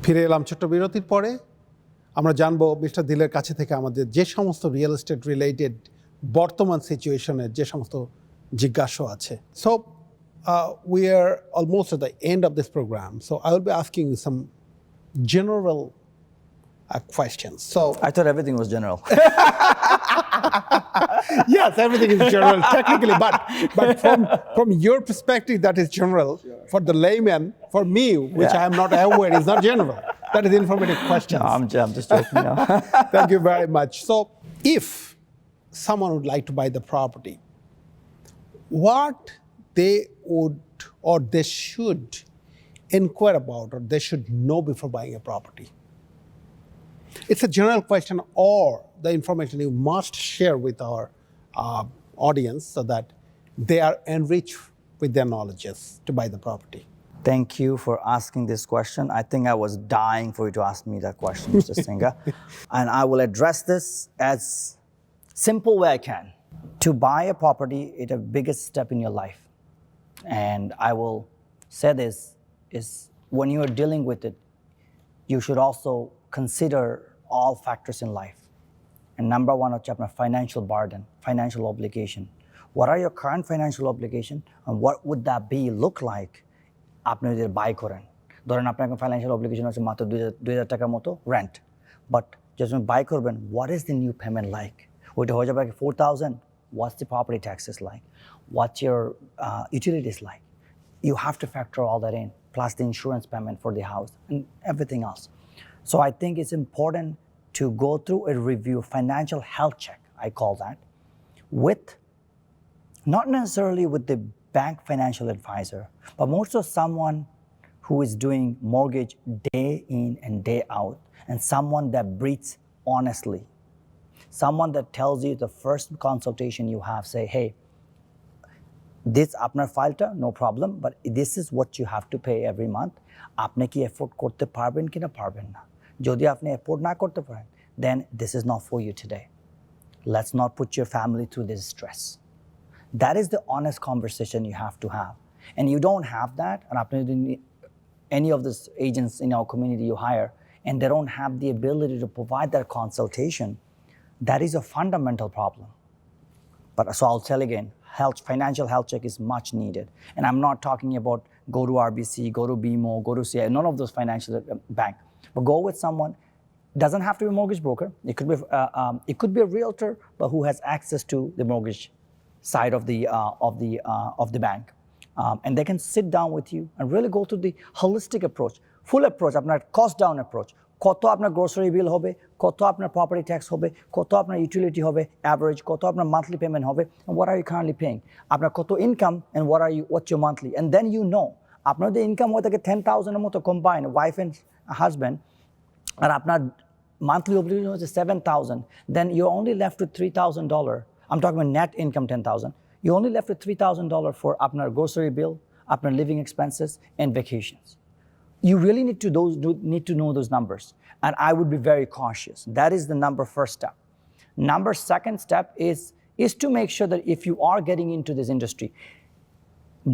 ফিরে এলাম ছোট্ট বিরতির পরে। আমরা জানবো মিস্টার দিলের কাছে থেকে আমাদের যে সমস্ত রিয়েল এস্টেট রিলেটেড বর্তমান সিচুয়েশনের যে সমস্ত জিজ্ঞাসা আছে। So we are almost at the end of this program, so I will be asking you some general questions. So I thought everything was general. yes, everything is general technically, but from your perspective, that is general. For the layman, for me, which I am not aware, is not general. That is informative questions. No, I'm just joking now. Thank you very much. So, if someone would like to buy the property, what they would or they should inquire about or they should know before buying a property? It's a general question, or the information you must share with our audience so that they are enriched with their knowledges to buy the property. Thank you for asking this question. I think I was dying for you to ask me that question, Mr. Singha. And I will address this as simple way I can. To buy a property is the biggest step in your life. And I will say this is when you are dealing with it, you should also consider all factors in life. And number one, financial burden, financial obligation. What are your current financial obligation and what would that be look like আপনি যদি by করেন? ধরেন আপনার financial obligation আছে মাত্র 2000 টাকার মতো rent, but যখন বাই করবেন what is the new payment like? ওইটা হয়ে যাবে 4000, what's the property taxes like, what's your utilities like? You have to factor all that in, plus the insurance payment for the house and everything else. So I think it's important to go through a review, financial health check, I call that, with not necessarily with the bank financial advisor, but more so someone who is doing mortgage day in and day out, and someone that breathes honestly. Someone that tells you the first consultation you have, say, hey, this apnar file ta, no problem, but this is what you have to pay every month. Apne ki afford korte parben ki na parben na. Jodi apne afford na korte paren, then this is not for you today. Let's not put your family through this stress. That is the honest conversation you have to have. And you don't have that, and any of these agents in our community you hire, and they don't have the ability to provide that consultation, that is a fundamental problem. But so I'll tell again, financial health check is much needed. And I'm not talking about go to RBC, go to BMO, go to CI, none of those financial bank. But go with someone. Doesn't have to be a mortgage broker. It could be a realtor, but who has access to the mortgage side of the bank, and they can sit down with you and really go through the holistic approach, full approach, আপনার cost down approach. কত আপনার grocery bill হবে, কত আপনার property tax হবে, কত আপনার utility হবে, average, কত আপনার monthly payment হবে, and what are you currently paying, আপনার কত income and what's your monthly, and then you know আপনার যদি income হয়ে থাকে 10,000 এর মতো combined, wife and husband, আর আপনার monthly obligation হচ্ছে 7,000, then you're only left with $3,000. I'm talking about net income 10,000. You only left with $3,000 for apnar grocery bill, apnar living expenses, and vacations. You really need to know those numbers, and I would be very cautious. That is the first step. Second step is to make sure that if you are getting into this industry,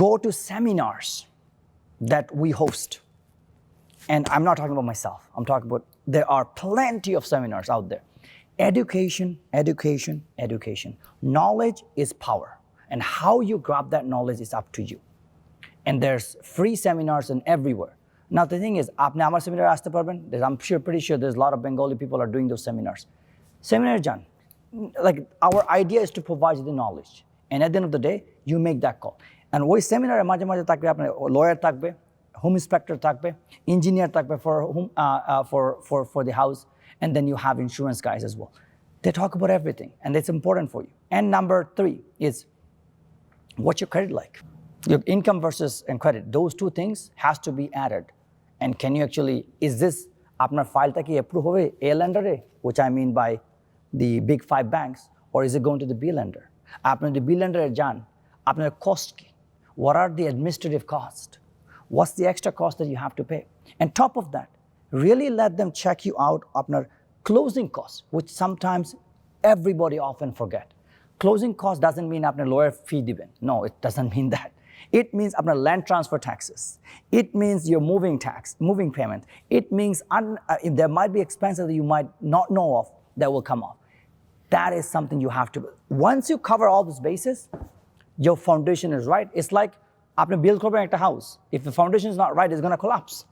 go to seminars that we host. And I'm not talking about myself. I'm talking about there are plenty of seminars out there. Education, education, education. Knowledge is power, and how you grab that knowledge is up to you. And there's free seminars and everywhere. Now the thing is, apne amar seminar aste parben. I'm pretty sure there's a lot of Bengali people are doing those seminars. Seminar jan, like our idea is to provide you the knowledge, and at the end of the day, you make that call. And ওই সেমিনারে মাঝে মাঝে থাকবে আপনার lawyer থাকবে, home inspector থাকবে, engineer থাকবে for the house. And then you have insurance guys as well. They talk about everything, and it's important for you. And number 3 is, what's your credit like? Your income versus and credit. Those two things has to be added. And can you actually, is this, apnar file ta ki approve hobe A lender, which I mean by the big 5 banks, or is it going to the B lender? Apnar the B lender jan, apnar cost ki. What are the administrative costs? What's the extra cost that you have to pay? And top of that, really let them check you out apnar closing costs, which sometimes everybody often forget. Closing cost doesn't mean apnar lawyer fee diben. No, it doesn't mean that. It means अपना land transfer taxes. It means your moving payment. It means if there might be expenses that you might not know of that will come off. That is something you have to. Once you cover all those bases, your foundation is right. It's like आपने build करबेन एक house. If the foundation is not right, it's going to collapse.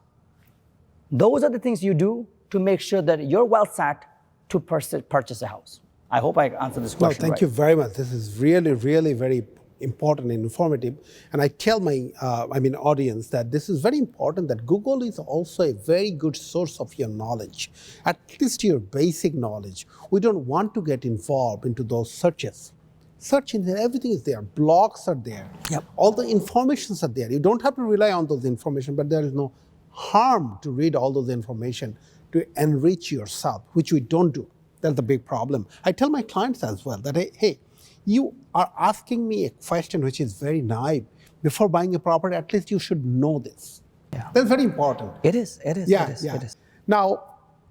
Those are the things you do to make sure that you're well set to purchase a house. I hope I answered this question. No, thank you very much. This is really, really very important and informative. And I tell my audience that this is very important, that Google is also a very good source of your knowledge, at least your basic knowledge. We don't want to get involved into those searches. Search engine, everything is there. Blogs are there. Yep. All the informations are there. You don't have to rely on those information, but there is no harm to read all those information to enrich yourself, which we don't do. That's the big problem. I tell my clients as well that, hey, you are asking me a question which is very naive. Before buying a property, at least you should know this. Yeah. That's very important. It is. Yeah. It is. Now,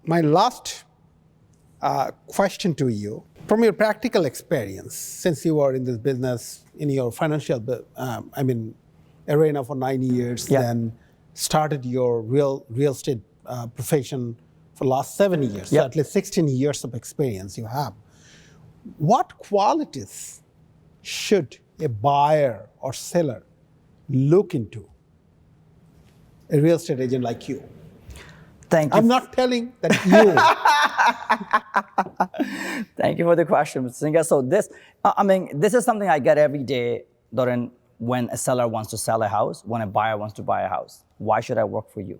my last question to you, from your practical experience, since you were in this business, in your financial, arena for 9 years, then started your real estate profession for the last 7 years, so at least 16 years of experience you have. What qualities should a buyer or seller look into a real estate agent like you? Thank you. I'm not telling that you. Thank you for the question, Mr. Singha. So this is something I get every day, Doran, when a seller wants to sell a house, when a buyer wants to buy a house. Why should I work for you?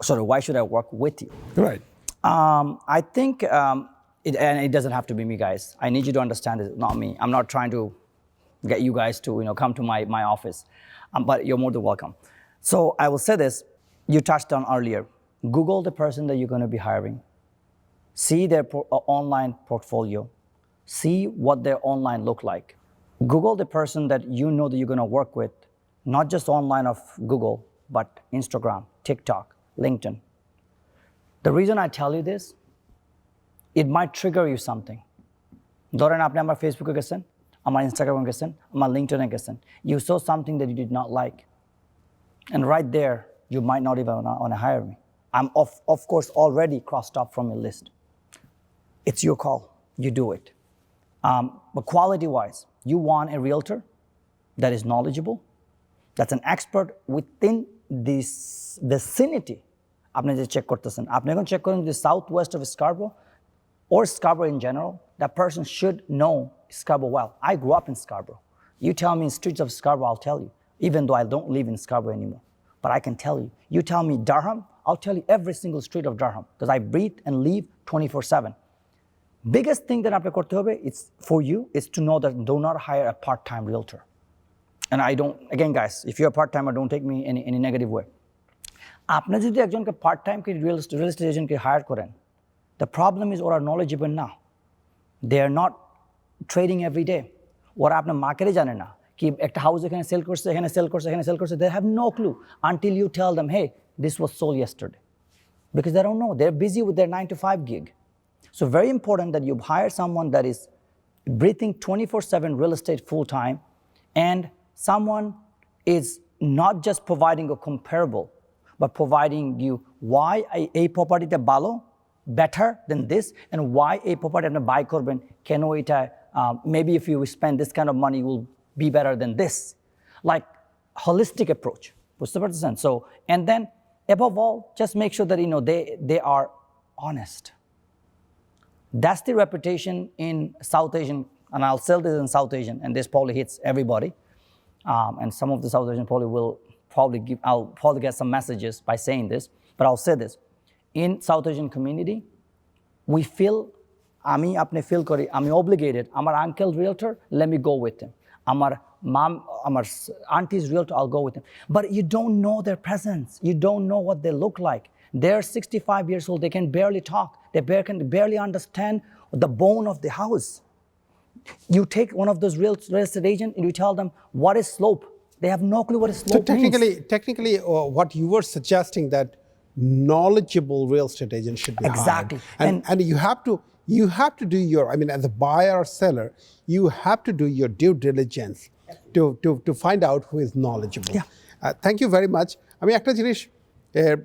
Sorry, why should I work with you? Right. I think, and it doesn't have to be me, guys. I need you to understand it's not me. I'm not trying to get you guys to come to my office, but you're more than welcome. So I will say this, you touched on earlier. Google the person that you're going to be hiring. See their online portfolio. See what their online look like. Google the person that you know that you're going to work with, not just online of Google, but Instagram, TikTok, LinkedIn. The reason I tell you this, it might trigger you something. ধরেন আপনি আমার ফেসবুকে গেছেন, আমার ইনস্টাগ্রামে গেছেন, আমার লিঙ্কডইনে গেছেন. You saw something that you did not like. And right there, you might not even want to hire me. I'm of course already crossed off from your list. It's your call. You do it. But quality-wise, you want a realtor that is knowledgeable, that's an expert within this vicinity. আপনি যে check করতেছেন, আপনি এখন check করেন the southwest of Scarborough or Scarborough in general, that person should know Scarborough well. I grew up in Scarborough. You tell me in streets of Scarborough, I'll tell you, even though I don't live in Scarborough anymore. But I can tell you. You tell me Durham, I'll tell you every single street of Durham because I breathe and live 24/7. Biggest thing that আপনি করতে হবে, it's for you, is to know that do not hire a part-time realtor. And I don't, again guys, if you're a part-timer, don't take me in any negative way. আপনি যদি একজনকে part-time real estate agent কে hire করেন, the problem is ওরা knowledgeable না. They are not trading every day. ওরা আপনার মার্কেটে জানে না কি একটা হাউস এখানে সেল করছে, এখানে সেল করছে, এখানে সেল করছে. They have no clue until you tell them, hey, this was sold yesterday. Because they don't know. They're busy with their 9-to-5 gig. So very important that you hire someone that is breathing 24/7 real estate full-time, and someone is not just providing a comparable, but providing you why a property টা ভালো, better than this, and why a property আপনি buy করবেন, কেন এটা maybe if you spend this kind of money will be better than this. Like holistic approach. বুঝতে পারছেন? So, and then above all, just make sure that they are honest. That's the reputation in South Asian, and I'll sell this in South Asian, and this probably hits everybody. And some of the South Asian I'll probably get some messages by saying this, but I'll say this. In South Asian community, we feel, আপনি feel করি, আমি obligated, আমার uncle realtor, let me go with him. আমার auntie's realtor, I'll go with him. But you don't know their presence. You don't know what they look like. They're 65 years old. They can barely talk. They can barely understand the bone of the house. You take one of those real estate agents and you tell them, what is slope? They have no clue what is slope means. Technically, what you were suggesting that knowledgeable real estate agent should be exactly hired. And you have to do your, as a buyer or seller, you have to do your due diligence to find out who is knowledgeable. Yeah. Thank you very much. আমি একটা জিনিস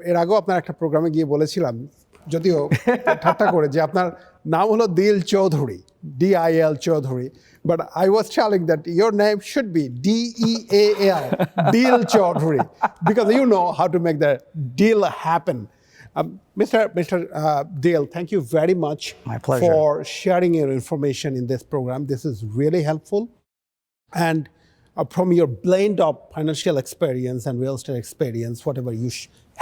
এর আগেও আপনার একটা প্রোগ্রামে গিয়ে বলেছিলাম, যদিও ঠাট্টা করে, যে আপনার নাম হলো দিল Chowdhury, DIL Chowdhury, but I was telling that your name should be DEAL, Deal Chaudhary, because you know how to make the deal happen. Mr. Dale, thank you very much My pleasure. for sharing your information in this program. This is really helpful. And from your blend of financial experience and real estate experience, whatever you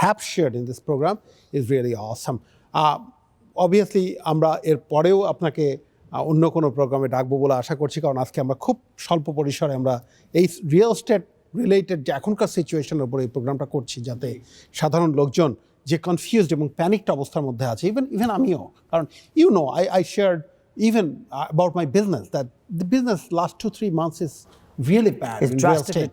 have shared in this program is really awesome. Obviously, আমরা এর পরেও আপনাকে অন্য কোনো প্রোগ্রামে ডাকবো বলে আশা করছি, কারণ আজকে আমরা খুব স্বল্প পরিসরে আমরা এই রিয়েল এস্টেট রিলেটেড যে এখনকার সিচুয়েশনের উপরে এই প্রোগ্রামটা করছি, যাতে সাধারণ লোকজন যে কনফিউজড এবং প্যানিকড অবস্থার মধ্যে আছে, ইভেন আমিও, কারণ I shared even about my business, that the business last 2-3 months is really bad. It's drastically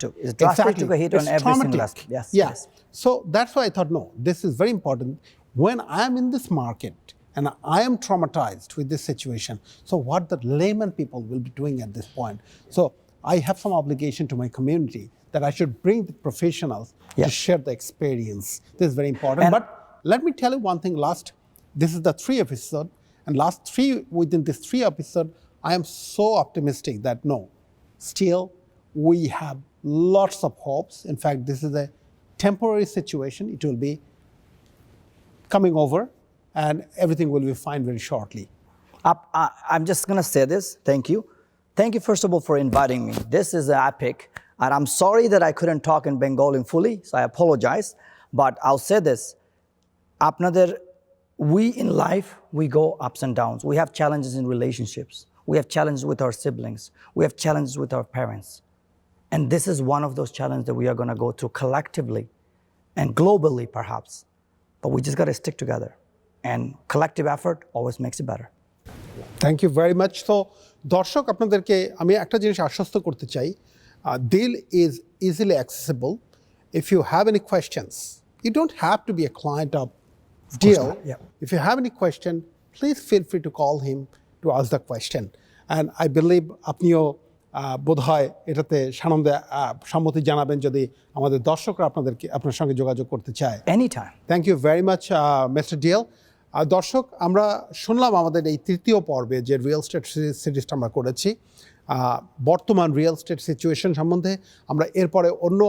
took a hit on It's every single traumatic. aspect. Yes, Yeah. yes. So that's why I thought, no, this is very important. When I am in this market and I am traumatized with this situation, so what the layman people will be doing at this point? So I have some obligation to my community that I should bring the professionals to share the experience. This is very important. But let me tell you one thing. This is the 3 episode, and within this 3 episode, I am so optimistic that no, still we have lots of hopes. In fact, this is a temporary situation. It will be coming over, and everything will be fine very shortly. I'm just going to say this. Thank you. Thank you, first of all, for inviting me. This is epic. And I'm sorry that I couldn't talk in Bengali fully, so I apologize. But I'll say this. We in life, we go ups and downs. We have challenges in relationships. We have challenges with our siblings. We have challenges with our parents. And this is one of those challenges that we are going to go through collectively and globally, perhaps. But we just got to stick together. And collective effort always makes it better. Thank you very much. So, দর্শক, আপনাদেরকে আমি একটা জিনিস আশ্বস্ত করতে চাই. Deal is easily accessible. If you have any questions, you don't have to be a client of Deal. If you have any question, please feel free to call him to ask the question. And I believe আপনিও বোধহয় এটাতে সম্মতি জানাবেন যদি আমাদের দর্শকরা আপনার সঙ্গে যোগাযোগ করতে চায়। Anytime. Thank you very much, Mr. Deal. দর্শক, আমরা শুনলাম আমাদের এই 3য় পর্বে যে রিয়েল এস্টেট সিরিজটা আমরা করেছি, বর্তমান রিয়েল এস্টেট সিচুয়েশন সম্বন্ধে। আমরা এরপরে অন্য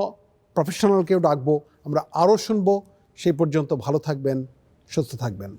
প্রফেশনালকেও ডাকবো, আমরা আরও শুনবো। সেই পর্যন্ত ভালো থাকবেন, সুস্থ থাকবেন।